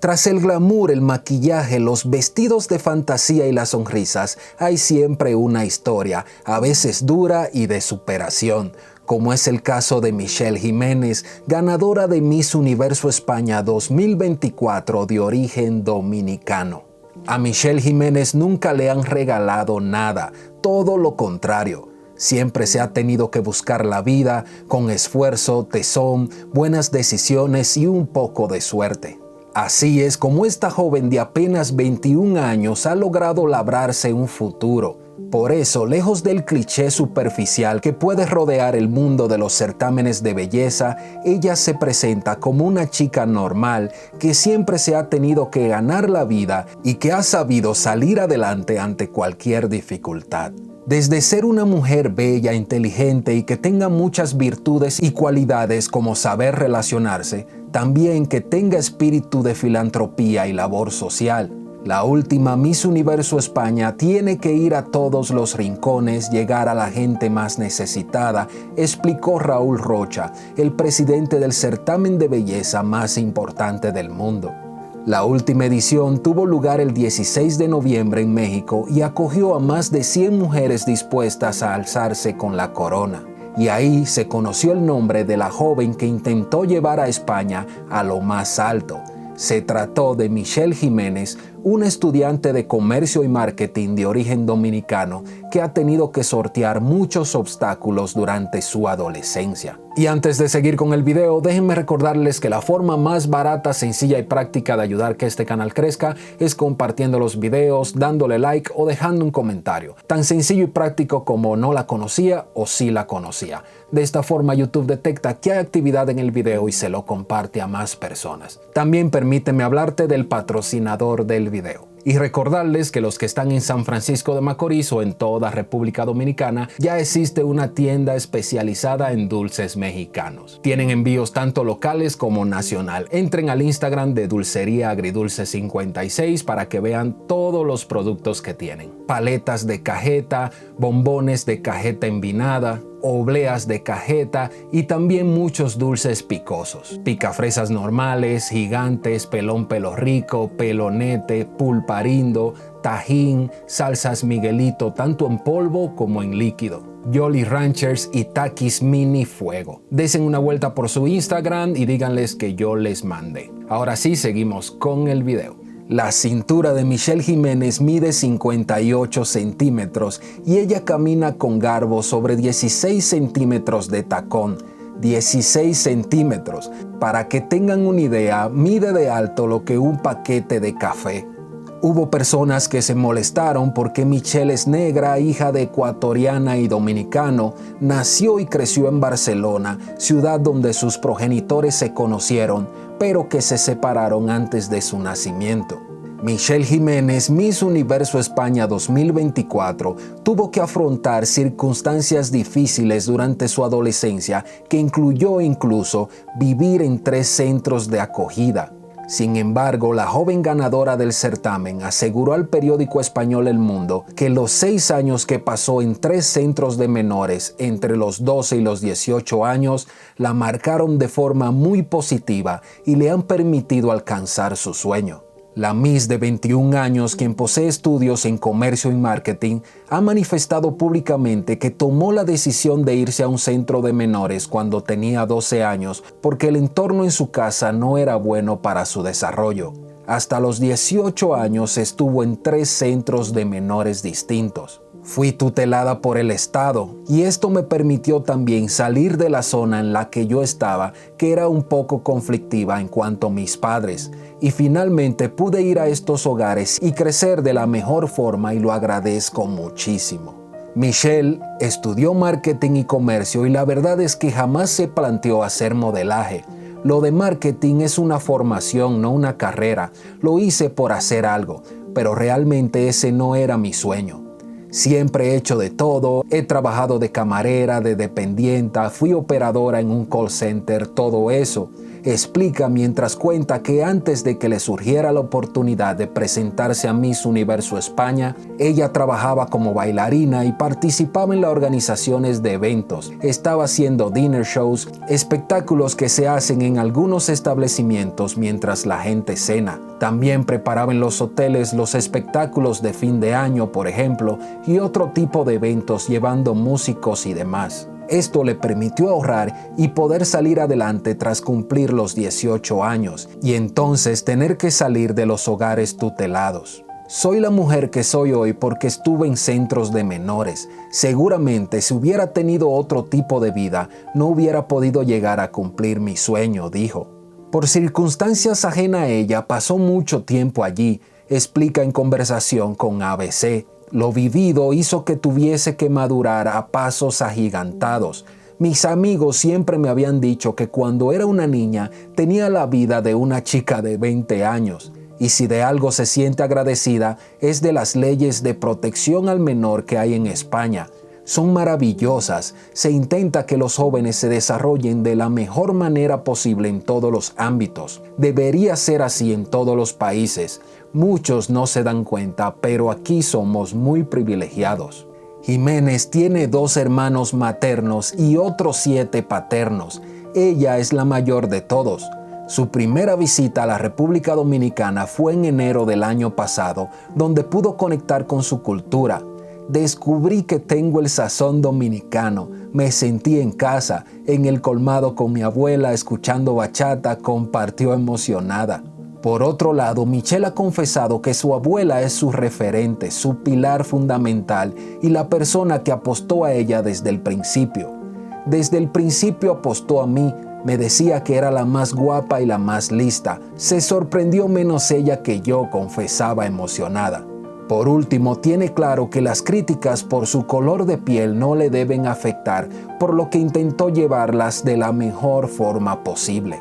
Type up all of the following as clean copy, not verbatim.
Tras el glamour, el maquillaje, los vestidos de fantasía y las sonrisas, hay siempre una historia, a veces dura y de superación, como es el caso de Michelle Jiménez, ganadora de Miss Universo España 2024 de origen dominicano. A Michelle Jiménez nunca le han regalado nada, todo lo contrario. Siempre se ha tenido que buscar la vida con esfuerzo, tesón, buenas decisiones y un poco de suerte. Así es como esta joven de apenas 21 años ha logrado labrarse un futuro. Por eso, lejos del cliché superficial que puede rodear el mundo de los certámenes de belleza, ella se presenta como una chica normal que siempre se ha tenido que ganar la vida y que ha sabido salir adelante ante cualquier dificultad. Desde ser una mujer bella, inteligente y que tenga muchas virtudes y cualidades como saber relacionarse, también que tenga espíritu de filantropía y labor social. La última Miss Universo España tiene que ir a todos los rincones, llegar a la gente más necesitada, explicó Raúl Rocha, el presidente del certamen de belleza más importante del mundo. La última edición tuvo lugar el 16 de noviembre en México y acogió a más de 100 mujeres dispuestas a alzarse con la corona. Y ahí se conoció el nombre de la joven que intentó llevar a España a lo más alto. Se trató de Michelle Jiménez, una estudiante de comercio y marketing de origen dominicano que ha tenido que sortear muchos obstáculos durante su adolescencia. Y antes de seguir con el video, déjenme recordarles que la forma más barata, sencilla y práctica de ayudar que este canal crezca es compartiendo los videos, dándole like o dejando un comentario. Tan sencillo y práctico como no la conocía o sí la conocía. De esta forma YouTube detecta que hay actividad en el video y se lo comparte a más personas. También permíteme hablarte del patrocinador del video. Y recordarles que los que están en San Francisco de Macorís o en toda República Dominicana, ya existe una tienda especializada en dulces mexicanos. Tienen envíos tanto locales como nacional. Entren al Instagram de Dulcería Agridulce 56 para que vean todos los productos que tienen. Paletas de cajeta, bombones de cajeta envinada, obleas de cajeta y también muchos dulces picosos. Picafresas normales, gigantes, pelón pelo rico, pelonete, pulparindo, tajín, salsas Miguelito tanto en polvo como en líquido, Jolly Ranchers y Takis Mini Fuego. Desen una vuelta por su Instagram y díganles que yo les mandé. Ahora sí, seguimos con el video. La cintura de Michelle Jiménez mide 58 centímetros y ella camina con garbo sobre 16 centímetros de tacón. 16 centímetros. Para que tengan una idea, mide de alto lo que un paquete de café. Hubo personas que se molestaron porque Michelle es negra, hija de ecuatoriana y dominicano, nació y creció en Barcelona, ciudad donde sus progenitores se conocieron, pero que se separaron antes de su nacimiento. Michelle Jiménez, Miss Universo España 2024, tuvo que afrontar circunstancias difíciles durante su adolescencia que incluyó incluso vivir en 3 centros de acogida. Sin embargo, la joven ganadora del certamen aseguró al periódico español El Mundo que los 6 años que pasó en 3 centros de menores entre los 12 y los 18 años la marcaron de forma muy positiva y le han permitido alcanzar su sueño. La Miss de 21 años, quien posee estudios en comercio y marketing, ha manifestado públicamente que tomó la decisión de irse a un centro de menores cuando tenía 12 años porque el entorno en su casa no era bueno para su desarrollo. Hasta los 18 años estuvo en 3 centros de menores distintos. Fui tutelada por el Estado y esto me permitió también salir de la zona en la que yo estaba, que era un poco conflictiva en cuanto a mis padres, y finalmente pude ir a estos hogares y crecer de la mejor forma y lo agradezco muchísimo. Michelle estudió marketing y comercio y la verdad es que jamás se planteó hacer modelaje. Lo de marketing es una formación, no una carrera. Lo hice por hacer algo, pero realmente ese no era mi sueño. Siempre he hecho de todo, he trabajado de camarera, de dependienta, fui operadora en un call center, todo eso. Explica mientras cuenta que antes de que le surgiera la oportunidad de presentarse a Miss Universo España, ella trabajaba como bailarina y participaba en las organizaciones de eventos. Estaba haciendo dinner shows, espectáculos que se hacen en algunos establecimientos mientras la gente cena. También preparaba en los hoteles los espectáculos de fin de año, por ejemplo, y otro tipo de eventos llevando músicos y demás. Esto le permitió ahorrar y poder salir adelante tras cumplir los 18 años y entonces tener que salir de los hogares tutelados. Soy la mujer que soy hoy porque estuve en centros de menores. Seguramente si hubiera tenido otro tipo de vida, no hubiera podido llegar a cumplir mi sueño, dijo. Por circunstancias ajenas a ella, pasó mucho tiempo allí, explica en conversación con ABC. Lo vivido hizo que tuviese que madurar a pasos agigantados. Mis amigos siempre me habían dicho que cuando era una niña tenía la vida de una chica de 20 años. Y si de algo se siente agradecida es de las leyes de protección al menor que hay en España. Son maravillosas. Se intenta que los jóvenes se desarrollen de la mejor manera posible en todos los ámbitos. Debería ser así en todos los países. Muchos no se dan cuenta, pero aquí somos muy privilegiados. Jiménez tiene 2 hermanos maternos y otros 7 paternos. Ella es la mayor de todos. Su primera visita a la República Dominicana fue en enero del año pasado, donde pudo conectar con su cultura. Descubrí que tengo el sazón dominicano. Me sentí en casa, en el colmado con mi abuela, escuchando bachata, compartió emocionada. Por otro lado, Michelle ha confesado que su abuela es su referente, su pilar fundamental y la persona que apostó a ella desde el principio. Desde el principio apostó a mí, me decía que era la más guapa y la más lista. Se sorprendió menos ella que yo, confesaba emocionada. Por último, tiene claro que las críticas por su color de piel no le deben afectar, por lo que intentó llevarlas de la mejor forma posible.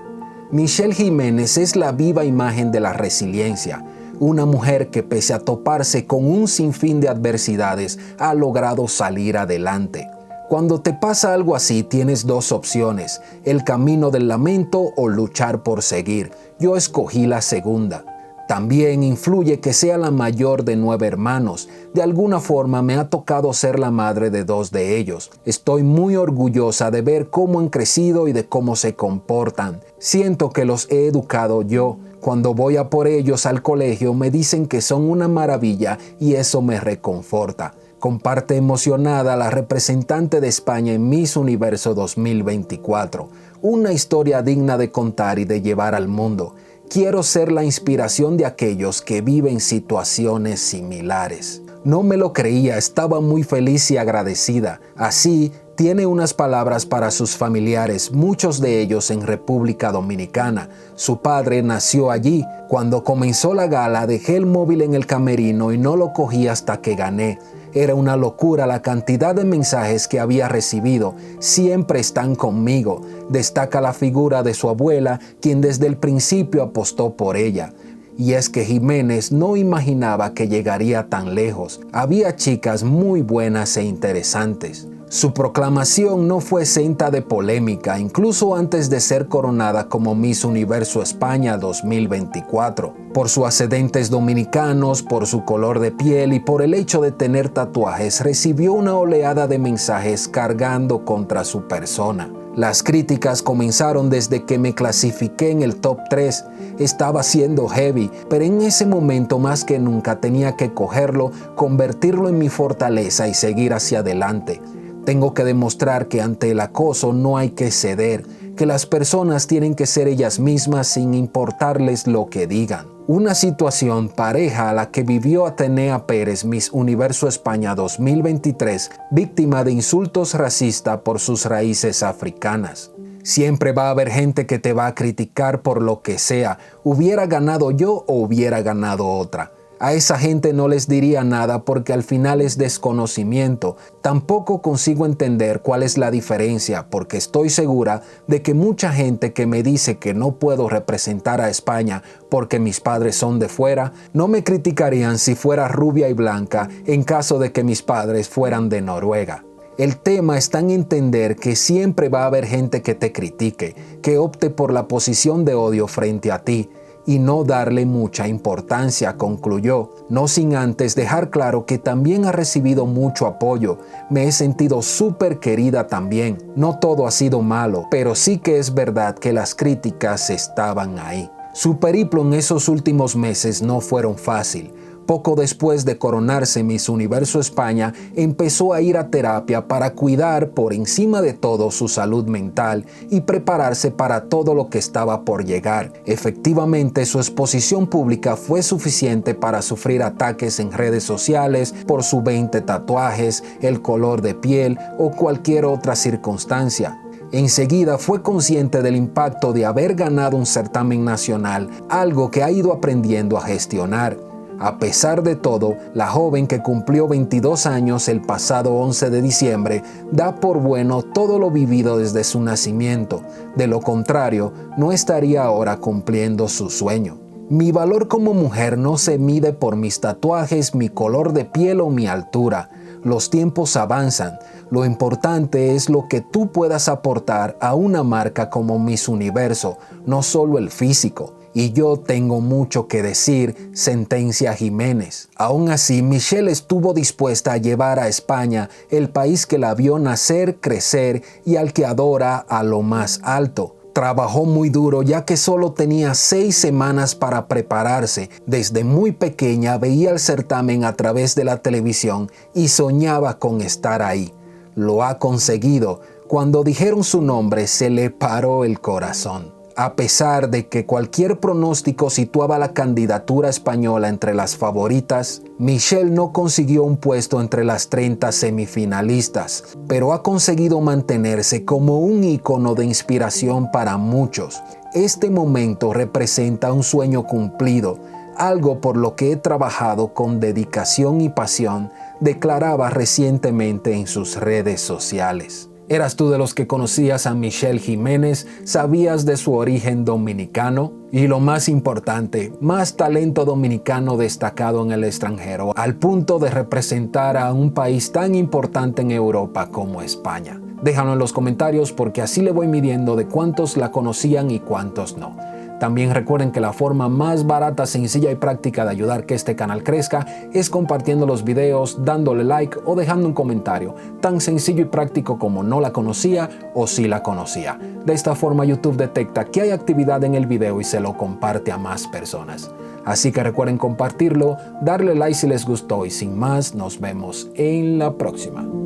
Michelle Jiménez es la viva imagen de la resiliencia, una mujer que pese a toparse con un sinfín de adversidades ha logrado salir adelante. Cuando te pasa algo así tienes 2 opciones, el camino del lamento o luchar por seguir. Yo escogí la segunda. También influye que sea la mayor de 9 hermanos. De alguna forma me ha tocado ser la madre de 2 de ellos. Estoy muy orgullosa de ver cómo han crecido y de cómo se comportan. Siento que los he educado yo. Cuando voy a por ellos al colegio me dicen que son una maravilla y eso me reconforta. Comparte emocionada la representante de España en Miss Universo 2024. Una historia digna de contar y de llevar al mundo. Quiero ser la inspiración de aquellos que viven situaciones similares. No me lo creía, estaba muy feliz y agradecida. Así, tiene unas palabras para sus familiares, muchos de ellos en República Dominicana. Su padre nació allí. Cuando comenzó la gala, dejé el móvil en el camerino y no lo cogí hasta que gané. Era una locura la cantidad de mensajes que había recibido. Siempre están conmigo. Destaca la figura de su abuela, quien desde el principio apostó por ella. Y es que Jiménez no imaginaba que llegaría tan lejos. Había chicas muy buenas e interesantes. Su proclamación no fue exenta de polémica, incluso antes de ser coronada como Miss Universo España 2024. Por sus ascendentes dominicanos, por su color de piel y por el hecho de tener tatuajes, recibió una oleada de mensajes cargando contra su persona. Las críticas comenzaron desde que me clasifiqué en el top 3. Estaba siendo heavy, pero en ese momento más que nunca tenía que cogerlo, convertirlo en mi fortaleza y seguir hacia adelante. Tengo que demostrar que ante el acoso no hay que ceder, que las personas tienen que ser ellas mismas sin importarles lo que digan. Una situación pareja a la que vivió Atenea Pérez, Miss Universo España 2023, víctima de insultos racistas por sus raíces africanas. Siempre va a haber gente que te va a criticar por lo que sea, hubiera ganado yo o hubiera ganado otra. A esa gente no les diría nada porque al final es desconocimiento. Tampoco consigo entender cuál es la diferencia porque estoy segura de que mucha gente que me dice que no puedo representar a España porque mis padres son de fuera, no me criticarían si fuera rubia y blanca en caso de que mis padres fueran de Noruega. El tema está en entender que siempre va a haber gente que te critique, que opte por la posición de odio frente a ti, y no darle mucha importancia, concluyó, no sin antes dejar claro que también ha recibido mucho apoyo. Me he sentido súper querida también. No todo ha sido malo, pero sí que es verdad que las críticas estaban ahí. Su periplo en esos últimos meses no fueron fácil. Poco después de coronarse Miss Universo España, empezó a ir a terapia para cuidar por encima de todo su salud mental y prepararse para todo lo que estaba por llegar. Efectivamente, su exposición pública fue suficiente para sufrir ataques en redes sociales por sus 20 tatuajes, el color de piel o cualquier otra circunstancia. Enseguida fue consciente del impacto de haber ganado un certamen nacional, algo que ha ido aprendiendo a gestionar. A pesar de todo, la joven que cumplió 22 años el pasado 11 de diciembre da por bueno todo lo vivido desde su nacimiento. De lo contrario, no estaría ahora cumpliendo su sueño. Mi valor como mujer no se mide por mis tatuajes, mi color de piel o mi altura. Los tiempos avanzan. Lo importante es lo que tú puedas aportar a una marca como Miss Universo, no solo el físico. Y yo tengo mucho que decir, sentencia Jiménez. Aún así, Michelle estuvo dispuesta a llevar a España, el país que la vio nacer, crecer y al que adora a lo más alto. Trabajó muy duro ya que solo tenía 6 semanas para prepararse. Desde muy pequeña veía el certamen a través de la televisión y soñaba con estar ahí. Lo ha conseguido. Cuando dijeron su nombre se le paró el corazón. A pesar de que cualquier pronóstico situaba la candidatura española entre las favoritas, Michelle no consiguió un puesto entre las 30 semifinalistas, pero ha conseguido mantenerse como un ícono de inspiración para muchos. Este momento representa un sueño cumplido, algo por lo que he trabajado con dedicación y pasión, declaraba recientemente en sus redes sociales. ¿Eras tú de los que conocías a Michelle Jiménez? ¿Sabías de su origen dominicano? Y lo más importante, más talento dominicano destacado en el extranjero, al punto de representar a un país tan importante en Europa como España. Déjalo en los comentarios porque así le voy midiendo de cuántos la conocían y cuántos no. También recuerden que la forma más barata, sencilla y práctica de ayudar que este canal crezca es compartiendo los videos, dándole like o dejando un comentario. Tan sencillo y práctico como no la conocía o sí la conocía. De esta forma YouTube detecta que hay actividad en el video y se lo comparte a más personas. Así que recuerden compartirlo, darle like si les gustó y sin más, nos vemos en la próxima.